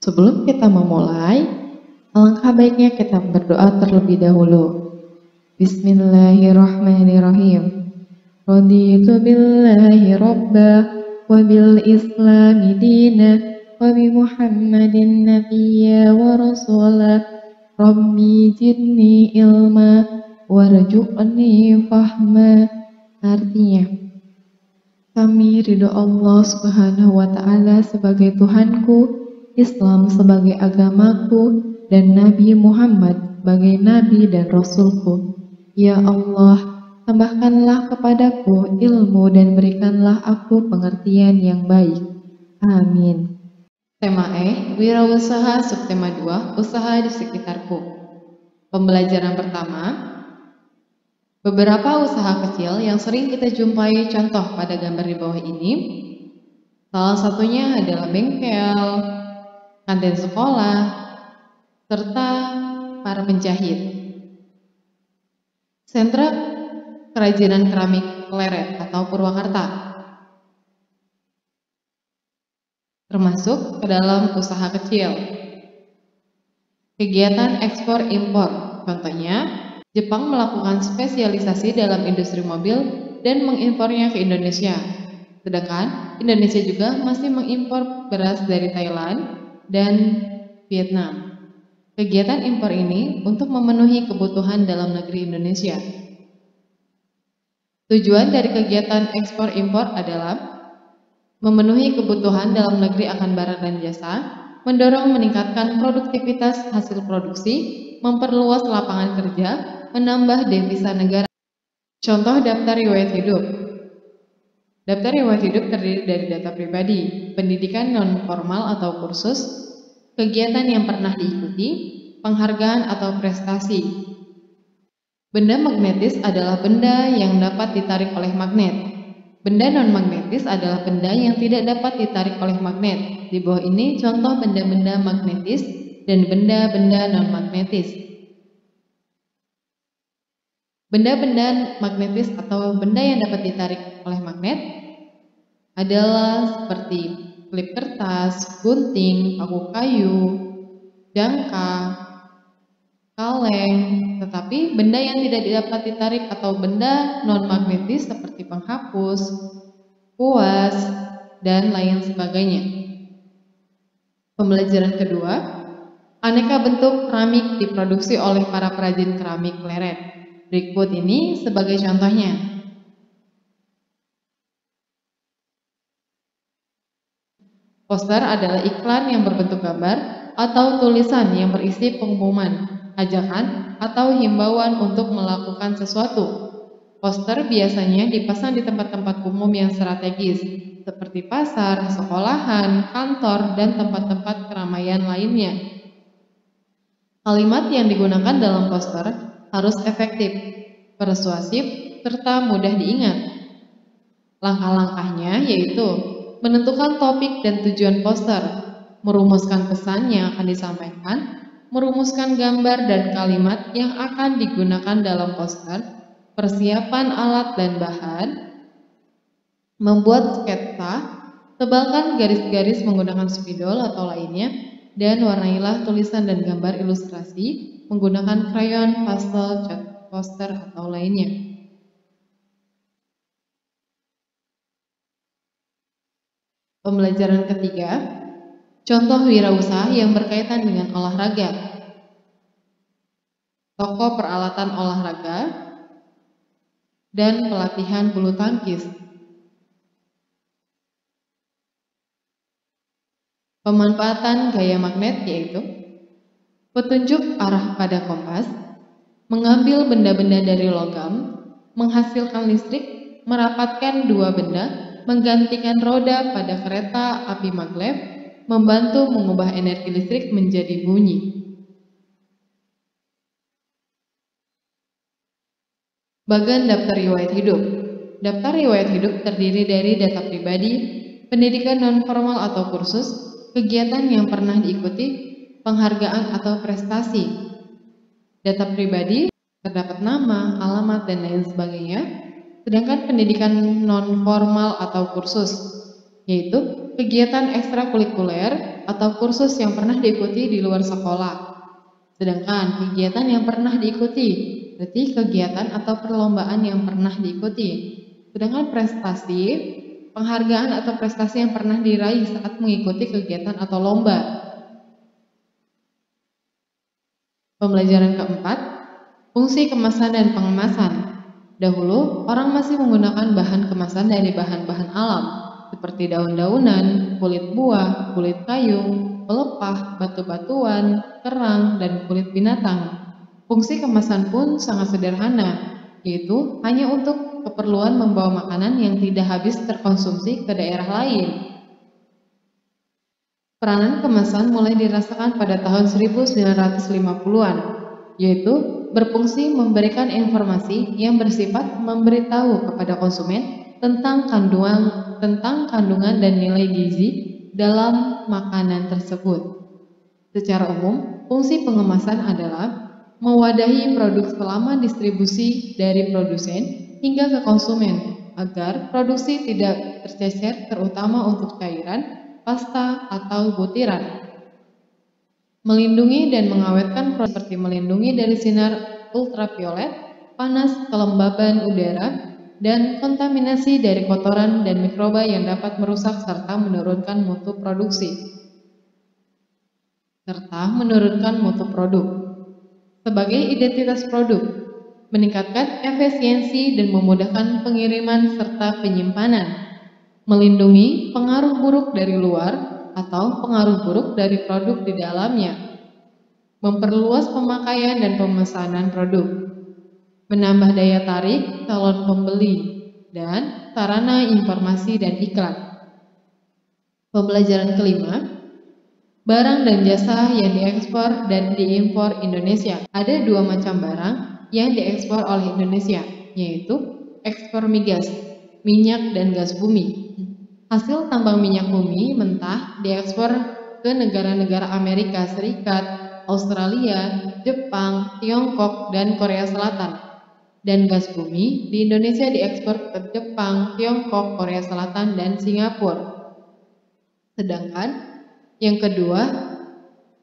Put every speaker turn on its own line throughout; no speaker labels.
Sebelum kita memulai, alangkah baiknya kita berdoa terlebih dahulu. Bismillahirrahmanirrahim. Raditu billahi rabba wa bil islami dina wa bi Muhammadin nabiyya wa rasula. Rabbi zidni ilma warzuqni fahma. Artinya, kami ridho Allah Subhanahu wa Ta'ala sebagai Tuhanku, Islam sebagai agamaku, dan Nabi Muhammad sebagai Nabi dan Rasulku. Ya Allah, tambahkanlah kepadaku ilmu dan berikanlah aku pengertian yang baik. Amin. Tema E, wirausaha. Subtema 2, usaha di sekitarku. Pembelajaran pertama, beberapa usaha kecil yang sering kita jumpai contoh pada gambar di bawah ini. Salah satunya adalah bengkel, kantin sekolah, serta para penjahit. Sentra kerajinan keramik Pleret atau Purwakarta termasuk ke dalam usaha kecil. Kegiatan ekspor impor, contohnya Jepang melakukan spesialisasi dalam industri mobil dan mengimpornya ke Indonesia. Sedangkan Indonesia juga masih mengimpor beras dari Thailand dan Vietnam. Kegiatan impor ini untuk memenuhi kebutuhan dalam negeri Indonesia. Tujuan dari kegiatan ekspor impor adalah memenuhi kebutuhan dalam negeri akan barang dan jasa, mendorong meningkatkan produktivitas hasil produksi, memperluas lapangan kerja, menambah devisa negara. Contoh daftar riwayat hidup. Daftar riwayat hidup terdiri dari data pribadi, pendidikan non-formal atau kursus, kegiatan yang pernah diikuti, penghargaan atau prestasi. Benda magnetis adalah benda yang dapat ditarik oleh magnet. Benda non-magnetis adalah benda yang tidak dapat ditarik oleh magnet. Di bawah ini contoh benda-benda magnetis dan benda-benda non-magnetis. Benda-benda magnetis atau benda yang dapat ditarik oleh magnet adalah seperti klip kertas, gunting, paku kayu, jangka, kaleng. Tetapi benda yang tidak dapat ditarik atau benda non-magnetis seperti penghapus, kuas, dan lain sebagainya. Pembelajaran kedua, aneka bentuk keramik diproduksi oleh para perajin keramik Pleret. Berikut ini sebagai contohnya. Poster adalah iklan yang berbentuk gambar atau tulisan yang berisi pengumuman, ajakan, atau himbauan untuk melakukan sesuatu. Poster biasanya dipasang di tempat-tempat umum yang strategis, seperti pasar, sekolahan, kantor, dan tempat-tempat keramaian lainnya. Kalimat yang digunakan dalam poster harus efektif, persuasif, serta mudah diingat. Langkah-langkahnya yaitu menentukan topik dan tujuan poster, merumuskan pesan yang akan disampaikan, merumuskan gambar dan kalimat yang akan digunakan dalam poster, persiapan alat dan bahan, membuat sketsa, tebalkan garis-garis menggunakan spidol atau lainnya, dan warnailah tulisan dan gambar ilustrasi menggunakan krayon, pastel, cat poster, atau lainnya. Pembelajaran ketiga, contoh wirausaha yang berkaitan dengan olahraga. Toko peralatan olahraga dan pelatihan bulu tangkis. Pemanfaatan gaya magnet yaitu petunjuk arah pada kompas, mengambil benda-benda dari logam, menghasilkan listrik, merapatkan dua benda, menggantikan roda pada kereta api maglev, membantu mengubah energi listrik menjadi bunyi. Bagan daftar riwayat hidup. Daftar riwayat hidup terdiri dari data pribadi, pendidikan non-formal atau kursus, kegiatan yang pernah diikuti, penghargaan atau prestasi. Data pribadi terdapat nama, alamat, dan lain sebagainya. Sedangkan pendidikan non-formal atau kursus, yaitu kegiatan ekstrakurikuler atau kursus yang pernah diikuti di luar sekolah. Sedangkan kegiatan yang pernah diikuti, berarti kegiatan atau perlombaan yang pernah diikuti. Sedangkan prestasi, penghargaan atau prestasi yang pernah diraih saat mengikuti kegiatan atau lomba. Pembelajaran keempat, fungsi kemasan dan pengemasan. Dahulu, orang masih menggunakan bahan kemasan dari bahan-bahan alam, seperti daun-daunan, kulit buah, kulit kayu, pelepah, batu-batuan, kerang, dan kulit binatang. Fungsi kemasan pun sangat sederhana, yaitu hanya untuk keperluan membawa makanan yang tidak habis terkonsumsi ke daerah lain. Peranan kemasan mulai dirasakan pada tahun 1950-an, yaitu berfungsi memberikan informasi yang bersifat memberitahu kepada konsumen tentang kandungan dan nilai gizi dalam makanan tersebut. Secara umum, fungsi pengemasan adalah mewadahi produk selama distribusi dari produsen hingga ke konsumen, agar produksi tidak tercecer terutama untuk cairan, pasta, atau butiran. Melindungi dan mengawetkan produk seperti melindungi dari sinar ultraviolet, panas, kelembaban udara, dan kontaminasi dari kotoran dan mikroba yang dapat merusak serta menurunkan mutu produk. Sebagai identitas produk, meningkatkan efisiensi dan memudahkan pengiriman serta penyimpanan. Melindungi pengaruh buruk dari luar atau pengaruh buruk dari produk di dalamnya. Memperluas pemakaian dan pemesanan produk. Menambah daya tarik calon pembeli dan sarana informasi dan iklan. Pembelajaran kelima, barang dan jasa yang diekspor dan diimpor Indonesia. Ada dua macam barang yang diekspor oleh Indonesia, yaitu ekspor migas, minyak dan gas bumi. Hasil tambang minyak bumi mentah diekspor ke negara-negara Amerika Serikat, Australia, Jepang, Tiongkok, dan Korea Selatan. Dan gas bumi di Indonesia diekspor ke Jepang, Tiongkok, Korea Selatan, dan Singapura. Sedangkan yang kedua,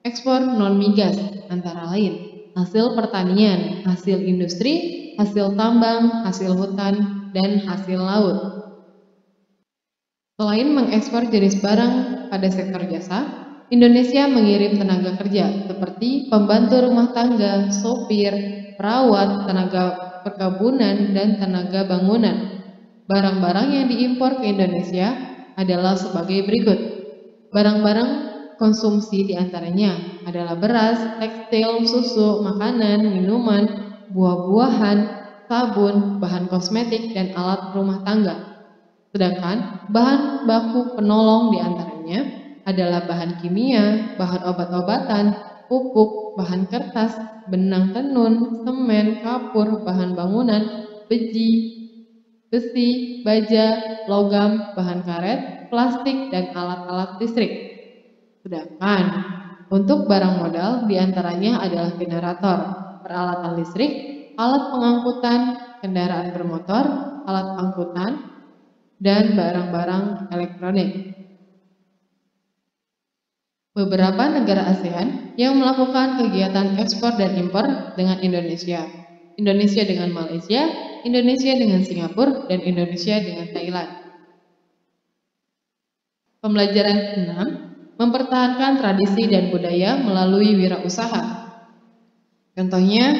ekspor non-migas, antara lain hasil pertanian, hasil industri, hasil tambang, hasil hutan, dan hasil laut. Selain mengekspor jenis barang pada sektor jasa, Indonesia mengirim tenaga kerja seperti pembantu rumah tangga, sopir, perawat, tenaga perkebunan, dan tenaga bangunan. Barang-barang yang diimpor ke Indonesia adalah sebagai berikut. Barang-barang konsumsi diantaranya adalah beras, tekstil, susu, makanan, minuman, buah-buahan, sabun, bahan kosmetik, dan alat rumah tangga. Sedangkan bahan baku penolong diantaranya adalah bahan kimia, bahan obat-obatan, pupuk, bahan kertas, benang tenun, semen, kapur, bahan bangunan, besi, baja, logam, bahan karet, plastik, dan alat-alat listrik. Sedangkan untuk barang modal diantaranya adalah generator, peralatan listrik, alat pengangkutan, kendaraan bermotor, alat angkutan, dan barang-barang elektronik. Beberapa negara ASEAN yang melakukan kegiatan ekspor dan impor dengan Indonesia. Indonesia dengan Malaysia, Indonesia dengan Singapura, dan Indonesia dengan Thailand. Pembelajaran 6, mempertahankan tradisi dan budaya melalui wirausaha. Contohnya,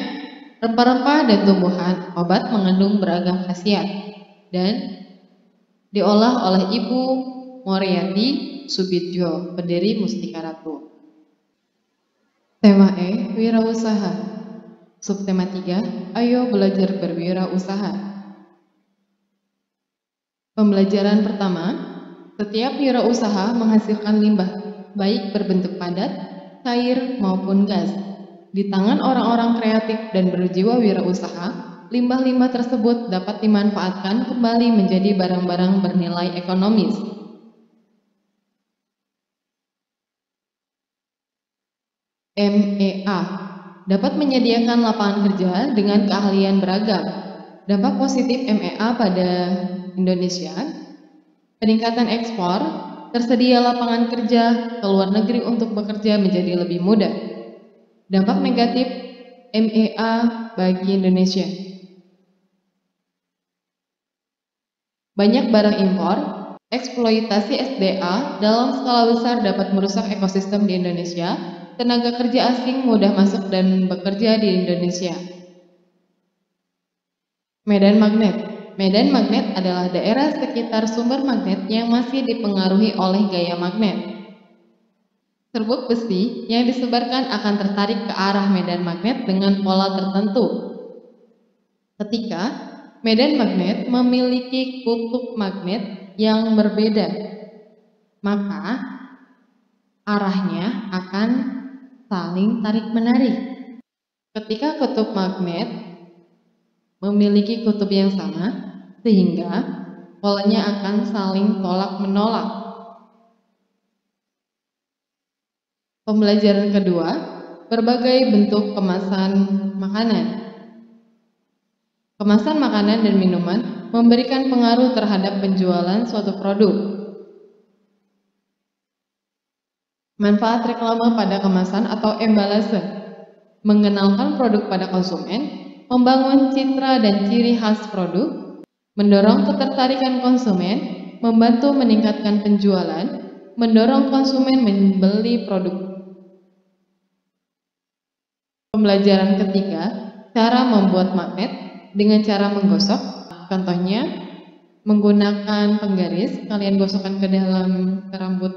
rempah-rempah dan tumbuhan obat mengandung beragam khasiat dan diolah oleh Ibu Moriarty Subidjo, pendiri Mustika Ratu. Tema E, wirausaha. Subtema 3, ayo belajar berwirausaha. Pembelajaran pertama, setiap wirausaha menghasilkan limbah, baik berbentuk padat, cair, maupun gas. Di tangan orang-orang kreatif dan berjiwa wirausaha, limbah-limbah tersebut dapat dimanfaatkan kembali menjadi barang-barang bernilai ekonomis. MEA dapat menyediakan lapangan kerja dengan keahlian beragam. Dampak positif MEA pada Indonesia, peningkatan ekspor, tersedia lapangan kerja ke luar negeri untuk bekerja menjadi lebih mudah. Dampak negatif MEA bagi Indonesia. Banyak barang impor, eksploitasi SDA dalam skala besar dapat merusak ekosistem di Indonesia. Tenaga kerja asing mudah masuk dan bekerja di Indonesia. Medan magnet. Medan magnet adalah daerah sekitar sumber magnet yang masih dipengaruhi oleh gaya magnet. Serbuk besi yang disebarkan akan tertarik ke arah medan magnet dengan pola tertentu. Ketika medan magnet memiliki kutub magnet yang berbeda, maka arahnya akan saling tarik-menarik. Ketika kutub magnet memiliki kutub yang sama, sehingga polanya akan saling tolak-menolak. Pembelajaran kedua, berbagai bentuk kemasan makanan. Kemasan makanan dan minuman memberikan pengaruh terhadap penjualan suatu produk. Manfaat reklame pada kemasan atau embalase, mengenalkan produk pada konsumen, membangun citra dan ciri khas produk, mendorong ketertarikan konsumen, membantu meningkatkan penjualan, mendorong konsumen membeli produk. Pembelajaran ketiga, cara membuat magnet dengan cara menggosok. Contohnya, menggunakan penggaris, kalian gosokkan ke dalam rambut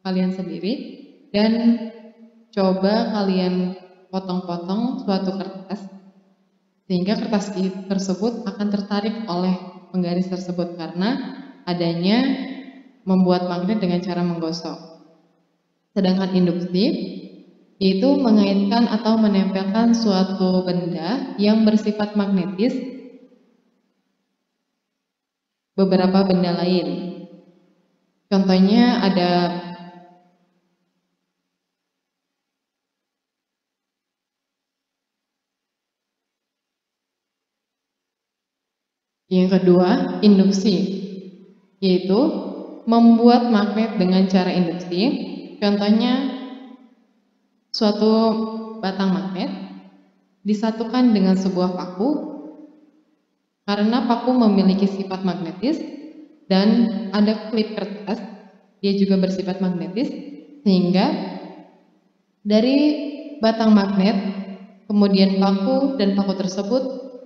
kalian sendiri dan coba kalian potong-potong suatu kertas sehingga kertas tersebut akan tertarik oleh penggaris tersebut karena adanya membuat magnet dengan cara menggosok. Sedangkan induksi yaitu mengaitkan atau menempelkan suatu benda yang bersifat magnetis beberapa benda lain. Contohnya ada yang kedua, induksi, yaitu membuat magnet dengan cara induksi. Contohnya, suatu batang magnet disatukan dengan sebuah paku karena paku memiliki sifat magnetis dan ada klip kertas, dia juga bersifat magnetis, sehingga dari batang magnet, kemudian paku dan paku tersebut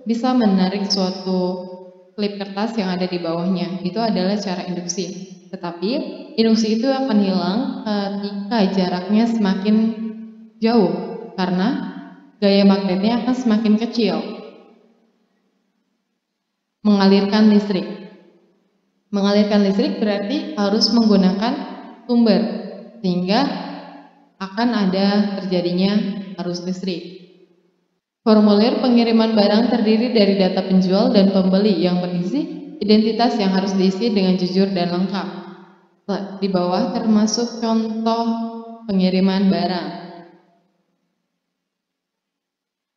bisa menarik suatu klip kertas yang ada di bawahnya. Itu adalah cara induksi. Tetapi induksi itu akan hilang ketika jaraknya semakin jauh karena gaya magnetnya akan semakin kecil. Mengalirkan listrik. Mengalirkan listrik berarti harus menggunakan sumber sehingga akan ada terjadinya arus listrik. Formulir pengiriman barang terdiri dari data penjual dan pembeli yang berisi identitas yang harus diisi dengan jujur dan lengkap. Di bawah termasuk contoh pengiriman barang.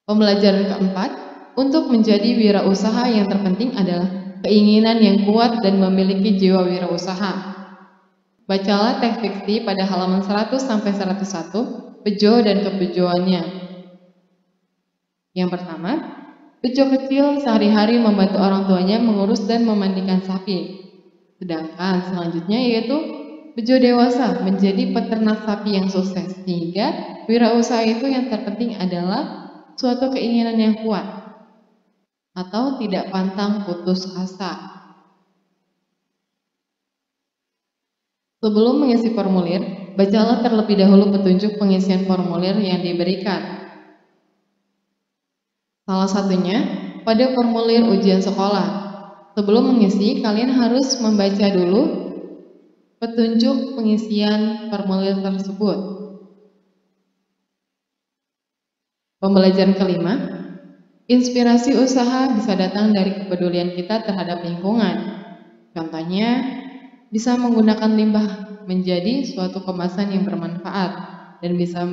Pembelajaran keempat, untuk menjadi wirausaha yang terpenting adalah keinginan yang kuat dan memiliki jiwa wirausaha. Bacalah teks fiksi pada halaman 100-101, bejo dan kebejoannya. Yang pertama, bejo kecil sehari-hari membantu orang tuanya mengurus dan memandikan sapi. Sedangkan selanjutnya yaitu bejo dewasa menjadi peternak sapi yang sukses. Sehingga wirausaha itu yang terpenting adalah suatu keinginan yang kuat atau tidak pantang putus asa. Sebelum mengisi formulir, bacalah terlebih dahulu petunjuk pengisian formulir yang diberikan. Salah satunya pada formulir ujian sekolah. Sebelum mengisi, kalian harus membaca dulu petunjuk pengisian formulir tersebut. Pembelajaran kelima, inspirasi usaha bisa datang dari kepedulian kita terhadap lingkungan. Contohnya, bisa menggunakan limbah menjadi suatu kemasan yang bermanfaat dan bisa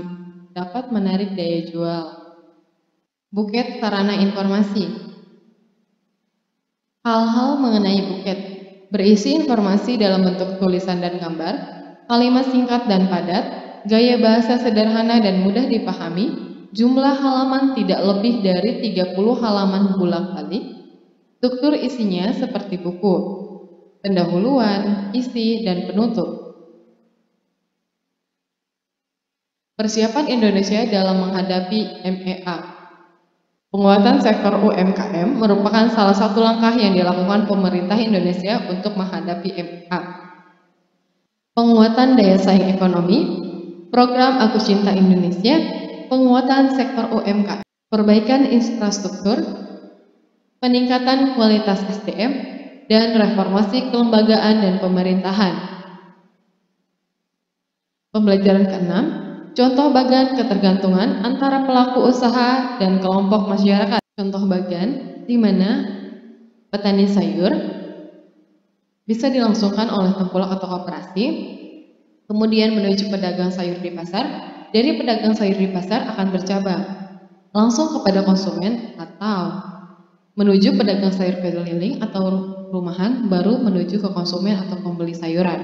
dapat menarik daya jual. Buket sarana informasi. Hal-hal mengenai buket. berisi informasi dalam bentuk tulisan dan gambar, kalimat singkat dan padat, gaya bahasa sederhana dan mudah dipahami, jumlah halaman tidak lebih dari 30 halaman bolak-balik, struktur isinya seperti buku, pendahuluan, isi, dan penutup. Persiapan Indonesia dalam menghadapi MEA. Penguatan sektor UMKM merupakan salah satu langkah yang dilakukan pemerintah Indonesia untuk menghadapi MEA. Penguatan daya saing ekonomi, program Aku Cinta Indonesia, penguatan sektor UMKM, perbaikan infrastruktur, peningkatan kualitas SDM, dan reformasi kelembagaan dan pemerintahan. Pembelajaran ke-6, contoh bagan ketergantungan antara pelaku usaha dan kelompok masyarakat. Contoh bagan di mana petani sayur bisa dilangsungkan oleh tengkulak atau koperasi, kemudian menuju pedagang sayur di pasar. Dari pedagang sayur di pasar akan bercabang langsung kepada konsumen atau menuju pedagang sayur keliling atau rumahan, baru menuju ke konsumen atau pembeli sayuran.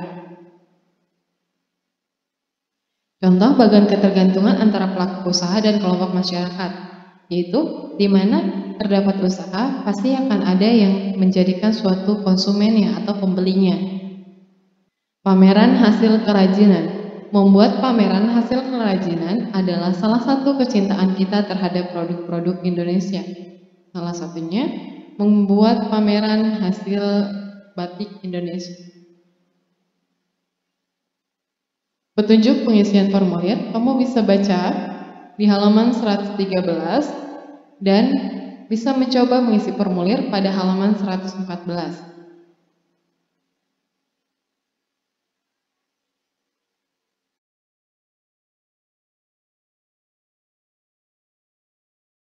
Contoh bagan ketergantungan antara pelaku usaha dan kelompok masyarakat, yaitu di mana terdapat usaha, pasti akan ada yang menjadikan suatu konsumennya atau pembelinya. Pameran hasil kerajinan. Membuat pameran hasil kerajinan adalah salah satu kecintaan kita terhadap produk-produk Indonesia. Salah satunya membuat pameran hasil batik Indonesia. Petunjuk pengisian formulir, kamu bisa baca di halaman 113 dan bisa mencoba mengisi formulir pada halaman 114.